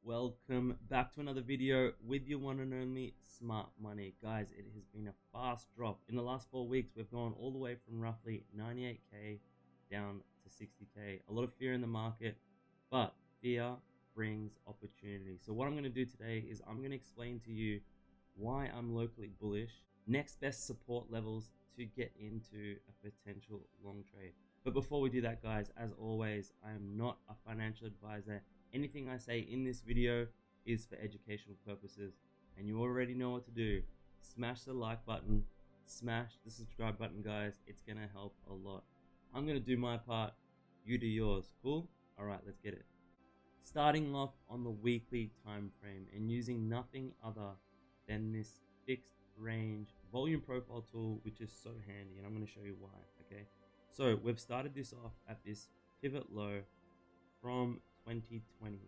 Welcome back to another video with your one and only Smart Money. Guys, it has been a fast drop. In the last 4 weeks, we've gone all the way from roughly 98k down to 60k. A lot of fear in the market, but fear brings opportunity. So what I'm going to do today is I'm going to explain to you why I'm locally bullish, next best support levels to get into a potential long trade. But before we do that, guys, as always, I am not a financial advisor. Anything I say in this video is for educational purposes, and you already know what to do. Smash the like button, smash the subscribe button, guys. It's gonna help a lot. I'm gonna do my part, you do yours. Cool? All right, let's get it. Starting off on the weekly time frame and using nothing other than this fixed range volume profile tool, which is so handy, and I'm gonna show you why. Okay, so we've started this off at this pivot low from 2020,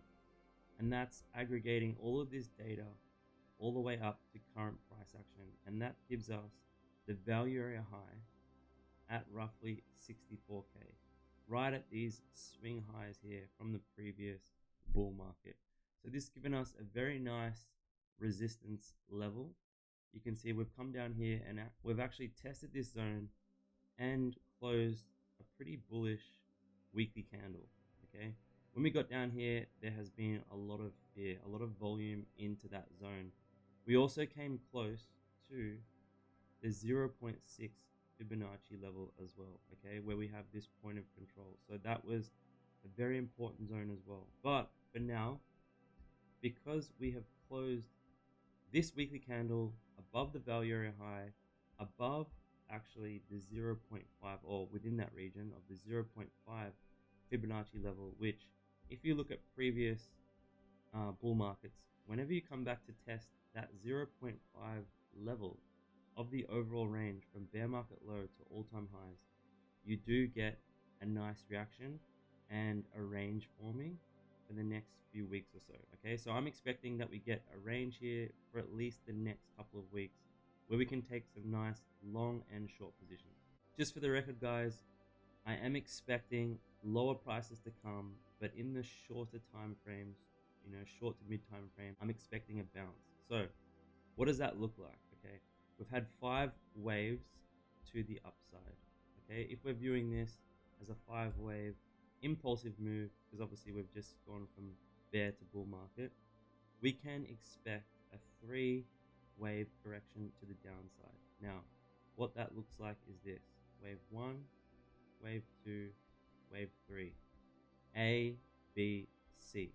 and that's aggregating all of this data all the way up to current price action, and that gives us the value area high at roughly 64k, right at these swing highs here from the previous bull market. So this has given us a very nice resistance level. You can see we've come down here and we've actually tested this zone and closed a pretty bullish weekly candle. Okay, when we got down here, there has been a lot of fear, a lot of volume into that zone. We also came close to the 0.6 Fibonacci level as well, okay, where we have this point of control. So that was a very important zone as well. But for now, because we have closed this weekly candle above the value area high, above actually the 0.5, or within that region of the 0.5 Fibonacci level, which if you look at previous bull markets, whenever you come back to test that 0.5 level of the overall range from bear market low to all-time highs, you do get a nice reaction and a range forming for the next few weeks or so. Okay, so I'm expecting that we get a range here for at least the next couple of weeks where we can take some nice long and short positions. Just for the record, guys, I am expecting lower prices to come, but in the shorter time frames, short to mid time frame, I'm expecting a bounce. So what does that look like? Okay, we've had 5 waves to the upside. Okay, if we're viewing this as a 5-wave impulsive move, because obviously we've just gone from bear to bull market, we can expect a 3-wave correction to the downside. Now, what that looks like is this: wave 1, wave 2, wave 3, A, B, C.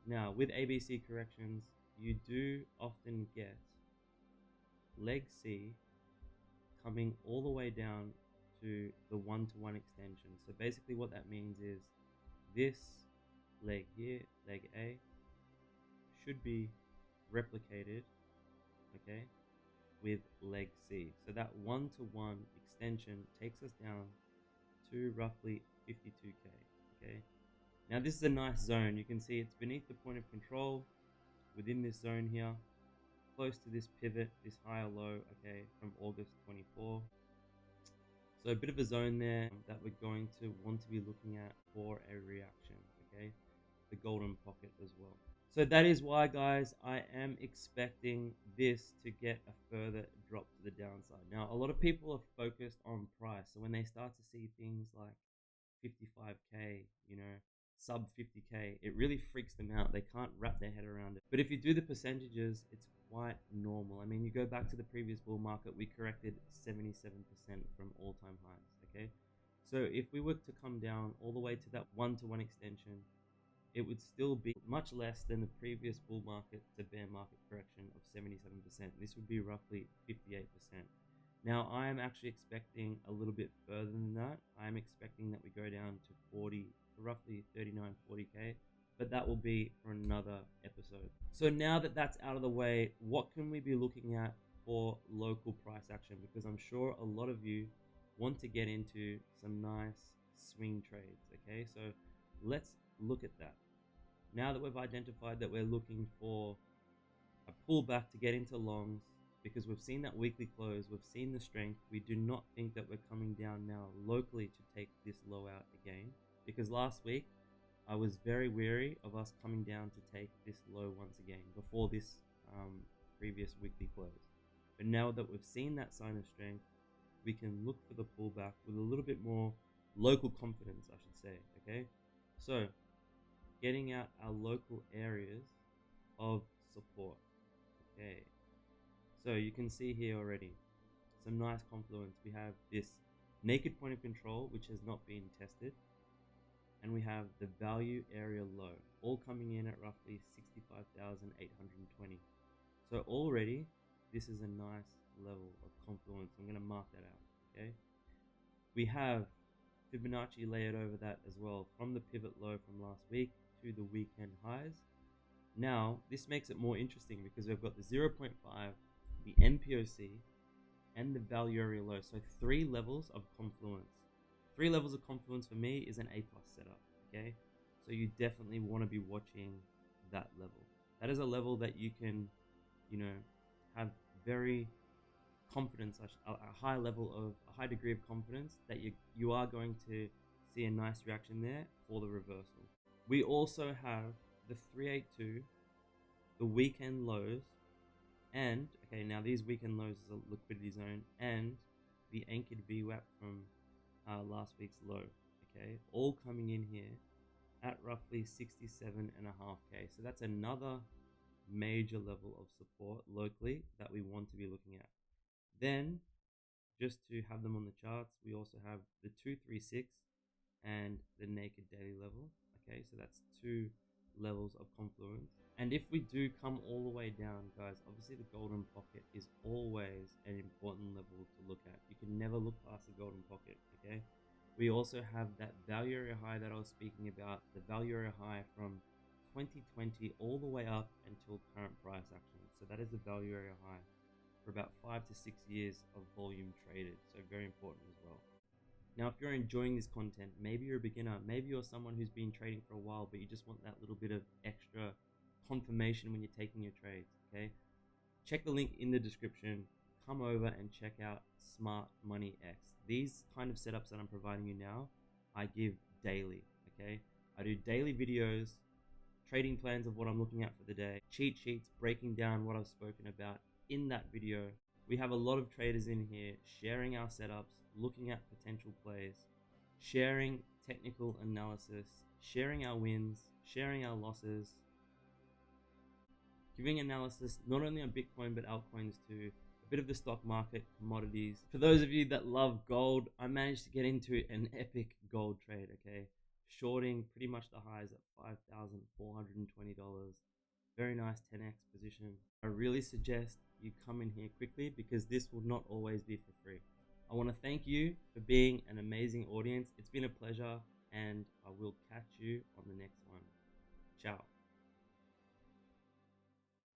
Now, with ABC corrections, you do often get leg C coming all the way down to the 1-to-1 extension. So basically what that means is this leg here, leg A, should be replicated, okay, with leg C. So that 1-to-1 extension takes us down to roughly 52k. Okay, now this is a nice zone. You can see it's beneath the point of control within this zone here, close to this pivot, this higher low, okay, from August 24. So a bit of a zone there that we're going to want to be looking at for a reaction. Okay, the golden pocket as well. So that is why, guys, I am expecting this to get a further drop to the downside. Now, a lot of people are focused on price. So when they start to see things like 55k, sub 50k, it really freaks them out. They can't wrap their head around it. But if you do the percentages, it's quite normal. I mean, you go back to the previous bull market, we corrected 77% from all-time highs, okay? So if we were to come down all the way to that 1-to-1 extension, it would still be much less than the previous bull market to bear market correction of 77%. This would be roughly 58%. Now, I am actually expecting a little bit further than that. I'm expecting that we go down to 40, to roughly 39, 40k, but that will be for another episode. So now that that's out of the way, what can we be looking at for local price action? Because I'm sure a lot of you want to get into some nice swing trades, okay? So let's look at that. Now that we've identified that we're looking for a pullback to get into longs, because we've seen that weekly close, we've seen the strength, we do not think that we're coming down now locally to take this low out again, because last week I was very wary of us coming down to take this low once again before this previous weekly close. But now that we've seen that sign of strength, we can look for the pullback with a little bit more local confidence, I should say. Okay, so getting out our local areas of support. Okay, so you can see here already some nice confluence. We have this naked point of control, which has not been tested, and we have the value area low, all coming in at roughly 65,820. So already this is a nice level of confluence. I'm going to mark that out. Okay, we have Fibonacci layered over that as well, from the pivot low from last week to the weekend highs. Now this makes it more interesting because we've got the 0.5, the MPOC, and the value area low. So 3 levels of confluence. 3 levels of confluence for me is an A+ setup. Okay, so you definitely want to be watching that level. That is a level that you can, have very confidence, a high level of a high degree of confidence that you are going to see a nice reaction there for the reversal. We also have the 382, the weekend lows, and okay, now these weekend lows is a liquidity zone, and the anchored VWAP from last week's low. Okay, all coming in here at roughly 67.5k. So that's another major level of support locally that we want to be looking at. Then, just to have them on the charts, we also have the 236 and the naked daily level. Okay, so that's 2 levels of confluence. And if we do come all the way down, guys, obviously the golden pocket is always an important level to look at. You can never look past the golden pocket. Okay, we also have that value area high that I was speaking about, the value area high from 2020 all the way up until current price action. So that is the value area high for about 5 to 6 years of volume traded. So very important as well. Now, if you're enjoying this content, maybe you're a beginner, maybe you're someone who's been trading for a while, but you just want that little bit of extra confirmation when you're taking your trades. Okay, check the link in the description. Come over and check out Smart Money X. These kind of setups that I'm providing you now, I give daily. Okay, I do daily videos, trading plans of what I'm looking at for the day, cheat sheets breaking down what I've spoken about in that video. We have a lot of traders in here sharing our setups, looking at potential plays, sharing technical analysis, sharing our wins, sharing our losses, giving analysis not only on Bitcoin but altcoins too, a bit of the stock market, commodities. For those of you that love gold, I managed to get into an epic gold trade. Okay, shorting pretty much the highs at $5,420. Very nice 10x position. I really suggest you come in here quickly because this will not always be for free. I want to thank you for being an amazing audience. It's been a pleasure, and I will catch you on the next one. Ciao.